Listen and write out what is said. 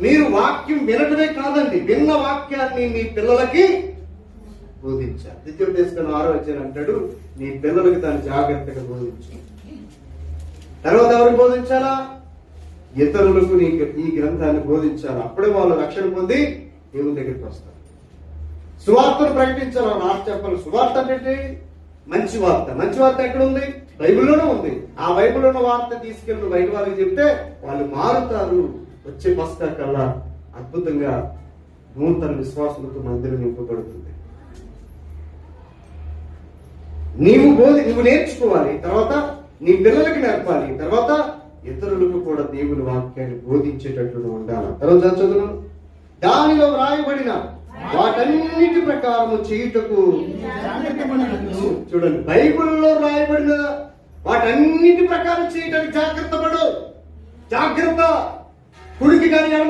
మీరు వాక్యం వినటమే కాదండి, విన్న వాక్యాన్ని మీ పిల్లలకి బోధించాలి. ద్వితీయోపదేశకాండం 6వ అధ్యాయం అంటాడు, నీ పిల్లలకి దాన్ని జాగ్రత్తగా బోధించు. తర్వాత ఎవరికి బోధించాలా? ఇతరులకు ఈ గ్రంథాన్ని బోధించాలి. అప్పుడే వాళ్ళు రక్షణ పొంది దేవుని దగ్గరికి వస్తారు. సువార్తను ప్రకటించాలి. నాకు చెప్పాలి, సువార్త అంటే మంచి వార్త. మంచి వార్త ఎక్కడ ఉంది? బైబిల్లోనే ఉంది. ఆ బైబిల్లో ఉన్న వార్త తీసుకెళ్ళి బయట వాళ్ళకి చెప్తే వాళ్ళు మారుతారు. వచ్చే పస్కా కల్లా అద్భుతంగా నూతన విశ్వాసులతో మందిరం నింపబడుతుంది. నువ్వు నేర్చుకోవాలి, తర్వాత నీ పిల్లలకి నేర్పాలి, తర్వాత ఇతరులకు కూడా దేవుని వాక్యాన్ని బోధించేటట్లు ఉండాలి. తర్వాత చదువు, దానిలో వ్రాయబడిన వాటన్నిటి ప్రకారము చేయుటకు. చూడండి, బైబిల్లో రాయబడిన వాటన్నిటి ప్రకారం చేయడానికి జాగ్రత్త పడు. జాగ్రత్త. కుడికి కానీ